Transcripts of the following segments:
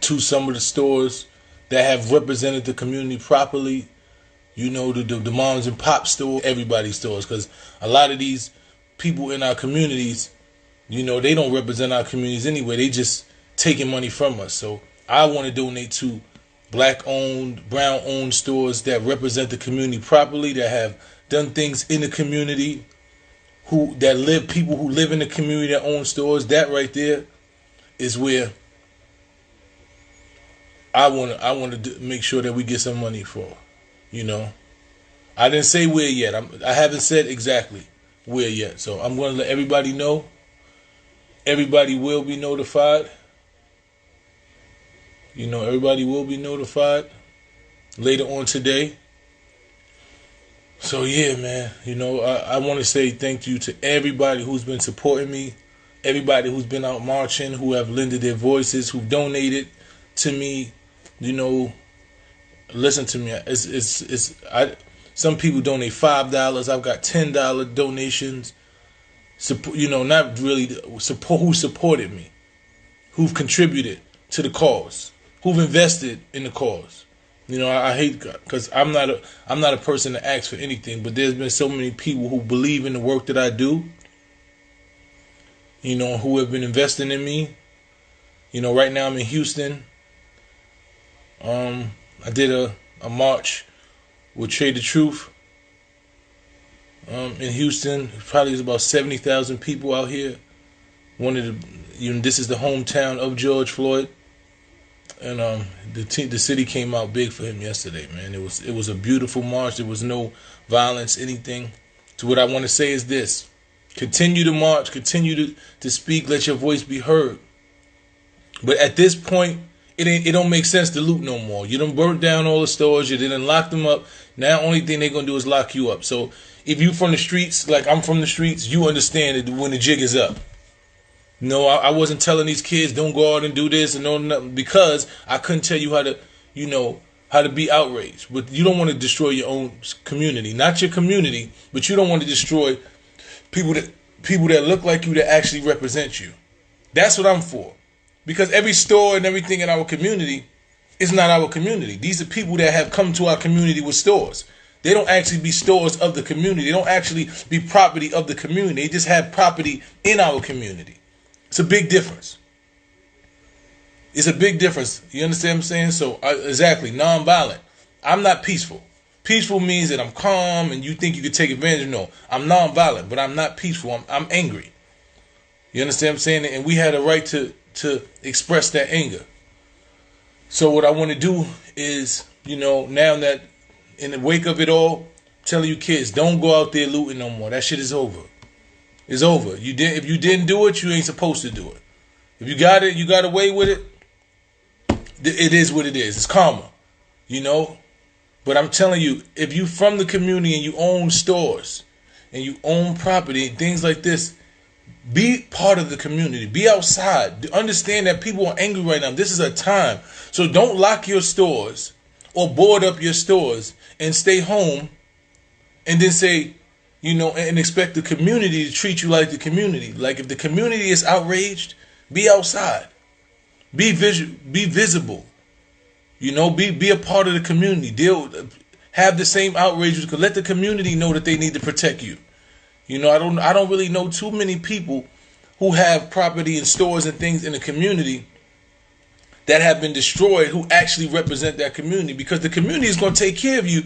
to some of the stores that have represented the community properly. You know, the moms and pop store, everybody's stores, because a lot of these people in our communities, you know, they don't represent our communities anyway. They just taking money from us. So I want to donate to black-owned, brown-owned stores that represent the community properly, that have done things in the community, people who live in the community that own stores. That right there is where I want to make sure that we get some money for. You know, I didn't say where yet. I haven't said exactly where yet. So I'm going to let everybody know. Everybody will be notified. You know, everybody will be notified later on today. So yeah, man. You know, I want to say thank you to everybody who's been supporting me, everybody who's been out marching, who have lended their voices, who donated to me. You know, listen to me. Some people donate $5. I've got $10 donations. You know, not really support. Who supported me? Who've contributed to the cause? Who've invested in the cause? You know, I hate, because I'm not a person to ask for anything. But there's been so many people who believe in the work that I do. You know, who have been investing in me. You know, right now I'm in Houston. I did a march with Trade the Truth in Houston. Probably is about 70,000 people out here. This is the hometown of George Floyd, and the city came out big for him yesterday. Man, it was a beautiful march. There was no violence, anything. So what I want to say is this: continue to march, continue to speak, let your voice be heard. But at this point, it don't make sense to loot no more. You done burnt down all the stores. You didn't lock them up. Now only thing they're going to do is lock you up. So if you from the streets, like I'm from the streets, you understand that when the jig is up. No, I wasn't telling these kids don't go out and do this and no nothing, because I couldn't tell you how to be outraged. But you don't want to destroy your own community. Not your community, but you don't want to destroy people that look like you, that actually represent you. That's what I'm for. Because every store and everything in our community is not our community. These are people that have come to our community with stores. They don't actually be stores of the community. They don't actually be property of the community. They just have property in our community. It's a big difference. It's a big difference. You understand what I'm saying? So, exactly, nonviolent. I'm not peaceful. Peaceful means that I'm calm and you think you could take advantage. No, I'm nonviolent, but I'm not peaceful. I'm angry. You understand what I'm saying? And we had a right to express that anger. So what I want to do is, you know, now that in the wake of it all, I'm telling you kids, don't go out there looting no more. That shit is over. It's over. If you didn't do it, you ain't supposed to do it. If you got it, you got away with it. It is what it is. It's karma, you know. But I'm telling you, if you from the community and you own stores and you own property, things like this, be part of the community. Be outside. Understand that people are angry right now. This is a time. So don't lock your stores or board up your stores and stay home and then say, you know, and expect the community to treat you like the community. Like if the community is outraged, be outside. Be visible. You know, be a part of the community. Have the same outrage. Let the community know that they need to protect you. You know, I don't really know too many people who have property and stores and things in the community that have been destroyed who actually represent that community, because the community is going to take care of you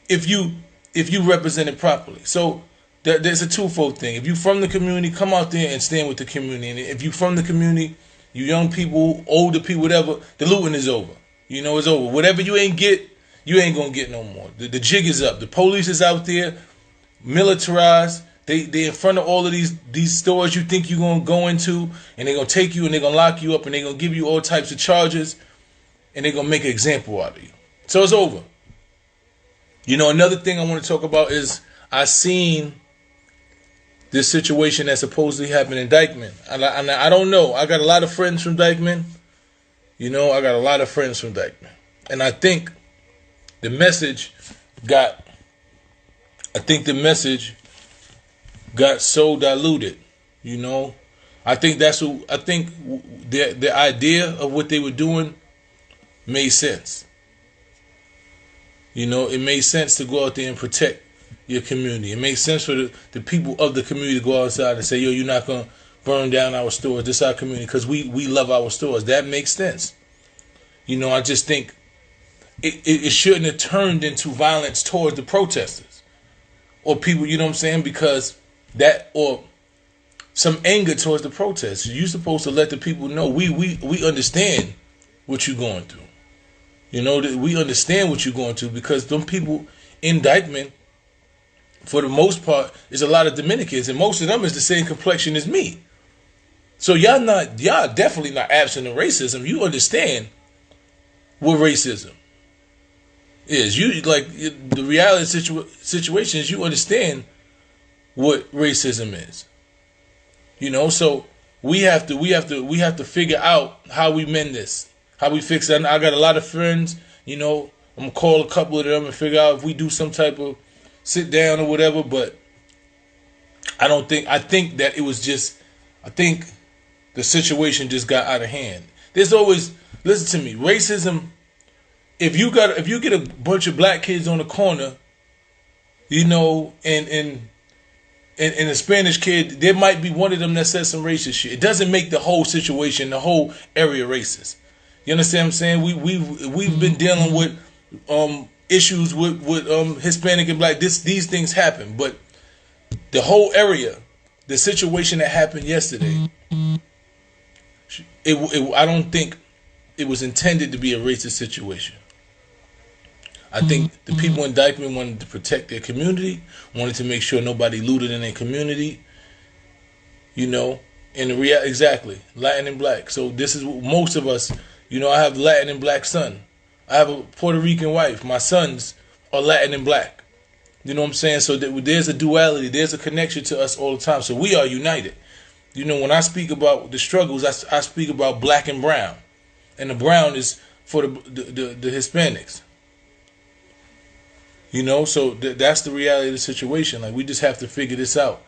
if you represent it properly. So there's a twofold thing. If you from the community, come out there and stand with the community. And if you from the community, you young people, older people, whatever, the looting is over. You know, it's over. Whatever you ain't get, you ain't going to get no more. The jig is up. The police is out there, militarized. They in front of all of these stores you think you're going to go into, and they're going to take you and they're going to lock you up and they're going to give you all types of charges, and they're going to make an example out of you. So it's over. You know, another thing I want to talk about is I seen this situation that supposedly happened in Dyckman. And I don't know. I got a lot of friends from Dyckman. You know, I got a lot of friends from Dyckman. And I think the message got so diluted, you know. I think the idea of what they were doing made sense. You know, it made sense to go out there and protect your community. It makes sense for the people of the community to go outside and say, yo, you're not going to burn down our stores. This is our community because we love our stores. That makes sense. You know, I just think it shouldn't have turned into violence towards the protesters or people, you know what I'm saying? Because that, or some anger towards the protesters. You're supposed to let the people know we understand what you're going through. You know, that we understand what you're going through because them people in Dyckman, for the most part, is a lot of Dominicans, and most of them is the same complexion as me. So y'all definitely not absent of racism. You understand what racism is. You like the reality situation is you understand what racism is. You know, so we have to figure out how we mend this, how we fix it. I got a lot of friends. You know, I'm gonna call a couple of them and figure out if we do some type of sit down or whatever. But I think that it was just, I think the situation just got out of hand. There's always, listen to me, racism. If you get a bunch of black kids on the corner, you know, and a Spanish kid, there might be one of them that says some racist shit. It doesn't make the whole situation, the whole area racist. You understand what I'm saying? We've been dealing with issues with Hispanic and black. These things happen, but the whole area, the situation that happened yesterday, I don't think it was intended to be a racist situation. I think the people in Dyckman wanted to protect their community, wanted to make sure nobody looted in their community, you know, and exactly, Latin and black. So this is what most of us, you know, I have Latin and black son. I have a Puerto Rican wife. My sons are Latin and black. You know what I'm saying? So there's a duality, there's a connection to us all the time. So we are united. You know, when I speak about the struggles, I speak about black and brown. And the brown is for the Hispanics. You know, so that's the reality of the situation. Like, we just have to figure this out.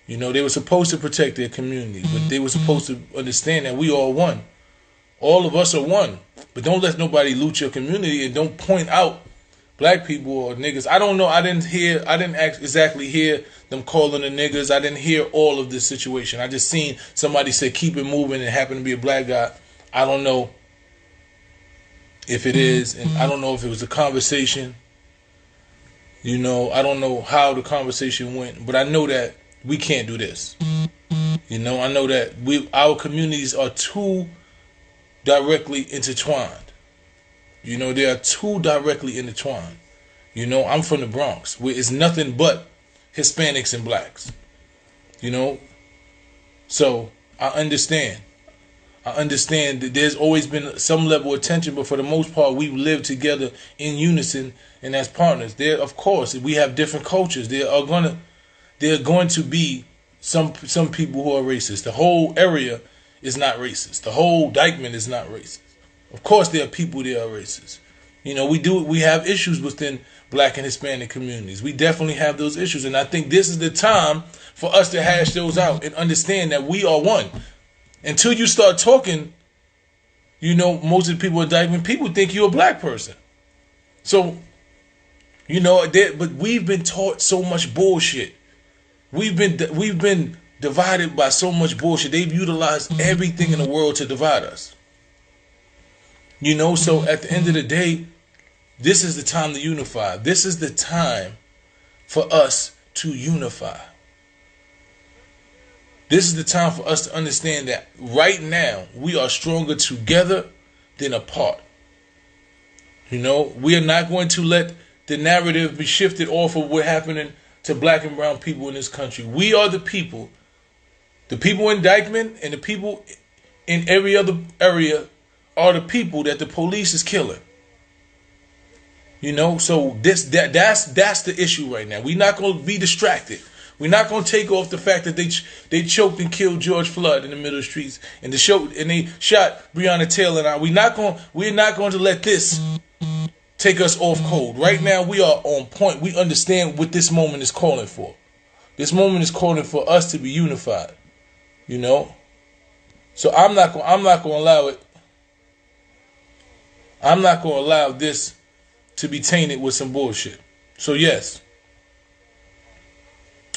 You know, they were supposed to protect their community, but they were supposed to understand that we all one. All of us are one. But don't let nobody loot your community, and don't point out black people or niggas. I don't know. I didn't exactly hear them calling the niggas. I didn't hear all of this situation. I just seen somebody say keep it moving, and it happened to be a black guy. I don't know if it is, and I don't know if it was a conversation. You know, I don't know how the conversation went, but I know that we can't do this. You know, I know that our communities are too directly intertwined. You know, they are too directly intertwined. You know, I'm from the Bronx, where it's nothing but Hispanics and blacks. You know, so I understand. I understand that there's always been some level of tension, but for the most part, we live together in unison and as partners. There, of course, we have different cultures. There are going to be some people who are racist. The whole area is not racist. The whole Dyckman is not racist. Of course, there are people that are racist. You know, we have issues within black and Hispanic communities. We definitely have those issues, and I think this is the time for us to hash those out and understand that we are one. Until you start talking, you know, most of the people in Dyckman, people think you're a black person. So, you know, but we've been taught so much bullshit. We've been divided by so much bullshit. They've utilized everything in the world to divide us. You know, so at the end of the day, this is the time to unify. This is the time for us to unify. This is the time for us to understand that right now we are stronger together than apart. You know, we are not going to let the narrative be shifted off of what happening to black and brown people in this country. We are the people in Dyckman and the people in every other area are the people that the police is killing. You know, so that's the issue right now. We're not going to be distracted. We're not going to take off the fact that they choked and killed George Floyd in the middle of the streets, and they shot Breonna Taylor and I. We're not going to let this take us off cold. Right now, we are on point. We understand what this moment is calling for. This moment is calling for us to be unified. You know, so I'm not going to allow it. I'm not going to allow this to be tainted with some bullshit. So yes.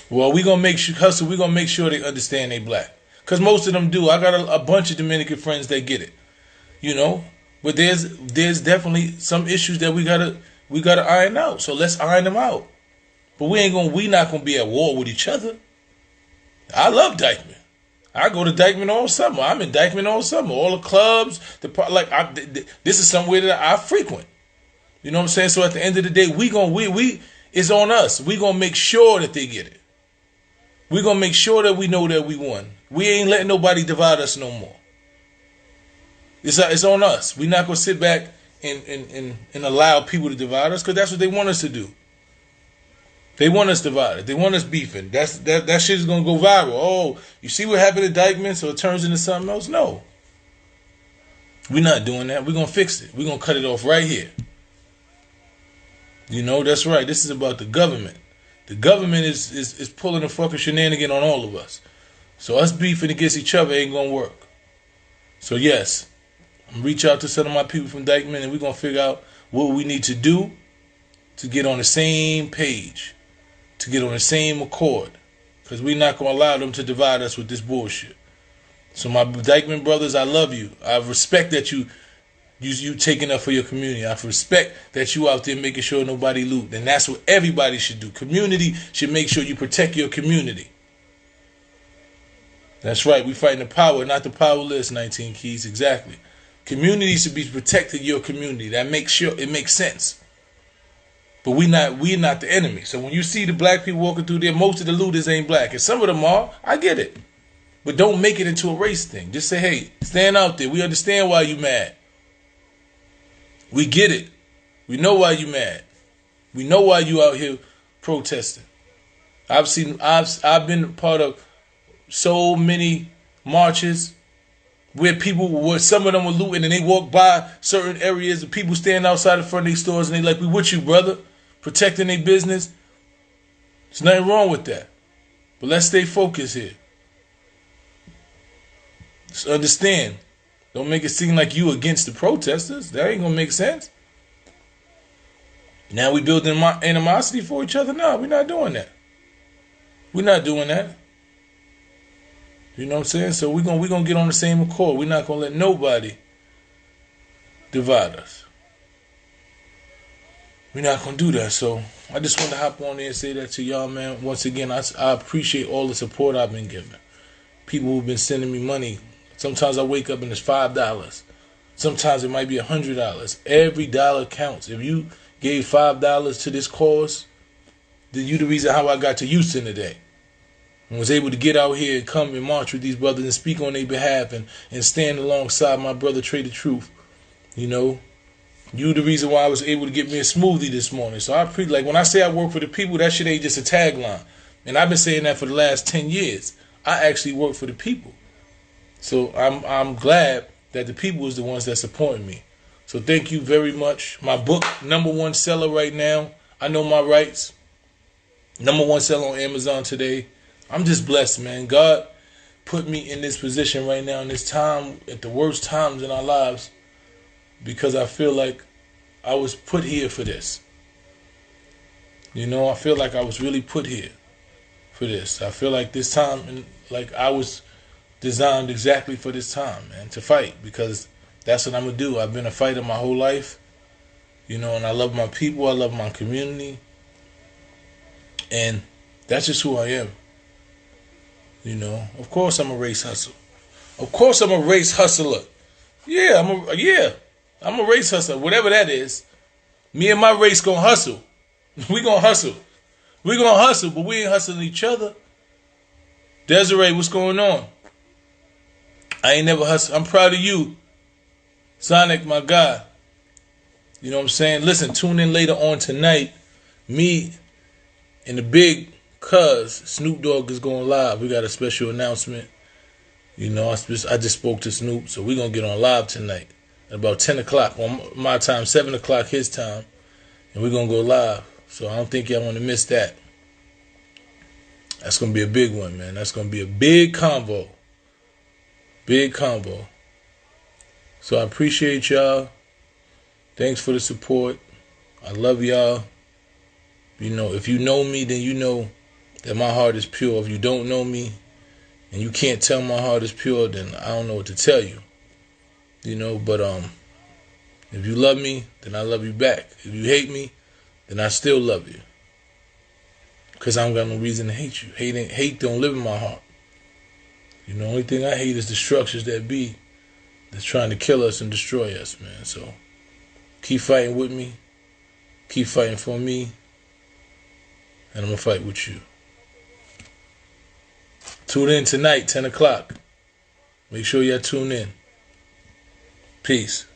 Well, we going to make sure, hustle, we going to make sure they understand they black. Because most of them do. I got a bunch of Dominican friends that get it. You know? But there's definitely some issues that we gotta iron out. So let's iron them out. But we not gonna be at war with each other. I love Dyckman. I go to Dyckman all summer. I'm in Dyckman all summer. All the clubs, this is somewhere that I frequent. You know what I'm saying? So at the end of the day, we it's on us. We gonna make sure that they get it. We gonna make sure that we know that we won. We ain't letting nobody divide us no more. It's on us. We're not gonna sit back and allow people to divide us, because that's what they want us to do. They want us divided. They want us beefing. That shit is gonna go viral. Oh, you see what happened to Dyckman, so it turns into something else? No. We're not doing that. We're gonna fix it. We're gonna cut it off right here. You know, that's right. This is about the government. The government is pulling a fucking shenanigan on all of us. So us beefing against each other ain't gonna work. So yes, I'm reach out to some of my people from Dyckman, and we're gonna figure out what we need to do to get on the same page, to get on the same accord, because we're not gonna allow them to divide us with this bullshit. So my Dyckman brothers, I love you. I respect that you taking up for your community. I respect that you out there making sure nobody loot. And that's what everybody should do. Community should make sure you protect your community. That's right. We fighting the power, not the powerless. 19 Keys, exactly. Community should be protecting your community. That makes sure it makes sense. But we're not the enemy. So when you see the black people walking through there, most of the looters ain't black, and some of them are. I get it. But don't make it into a race thing. Just say, hey, stand out there. We understand why you mad. We get it. We know why you mad. We know why you out here protesting. I've been part of so many marches where some of them were looting, and they walk by certain areas and people stand outside in front of these stores and they like, we with you, brother, protecting their business. There's nothing wrong with that. But let's stay focused here. Just understand. Don't make it seem like you against the protesters. That ain't gonna make sense. Now we building animosity for each other? No, we're not doing that. We're not doing that. You know what I'm saying? So we're gonna get on the same accord. We're not gonna let nobody divide us. We're not gonna do that. So I just want to hop on there and say that to y'all, man. Once again, I appreciate all the support I've been given. People who've been sending me money. Sometimes I wake up and it's $5. Sometimes it might be $100. Every dollar counts. If you gave $5 to this cause, then you the reason how I got to Houston today. And was able to get out here and come and march with these brothers and speak on their behalf and stand alongside my brother Trey the Truth. You know, you the reason why I was able to get me a smoothie this morning. So like when I say I work for the people, that shit ain't just a tagline. And I've been saying that for the last 10 years. I actually work for the people. So I'm glad that the people is the ones that supporting me. So thank you very much. My book, #1 seller right now. I Know My Rights. #1 seller on Amazon today. I'm just blessed, man. God put me in this position right now in this time, at the worst times in our lives, because I feel like I was put here for this. You know, I feel like I was really put here for this. I feel like this time, like I was designed exactly for this time, man, to fight, because that's what I'm going to do. I've been a fighter my whole life, you know, and I love my people. I love my community. And that's just who I am. You know, of course I'm a race hustler. Of course I'm a race hustler. Yeah, I'm a race hustler. Whatever that is, me and my race gonna hustle. We gonna hustle. We gonna hustle, but we ain't hustling each other. Desiree, what's going on? I ain't never hustled. I'm proud of you. Sonic, my guy. You know what I'm saying? Listen, tune in later on tonight. Me and the big cuz Snoop Dogg is going live. We got a special announcement. You know, I just spoke to Snoop, so we're going to get on live tonight at about 10 o'clock on my time, 7 o'clock his time, and we're going to go live. So I don't think y'all want to miss that. That's going to be a big one, man. That's going to be a big convo. Big combo. So I appreciate y'all. Thanks for the support. I love y'all. You know, if you know me, then you know that my heart is pure. If you don't know me and you can't tell my heart is pure, then I don't know what to tell you. You know, but if you love me, then I love you back. If you hate me, then I still love you. Because I don't got no reason to hate you. Hate don't live in my heart. You know, the only thing I hate is the structures that be that's trying to kill us and destroy us, man. So keep fighting with me. Keep fighting for me. And I'm going to fight with you. Tune in tonight, 10 o'clock. Make sure y'all tune in. Peace.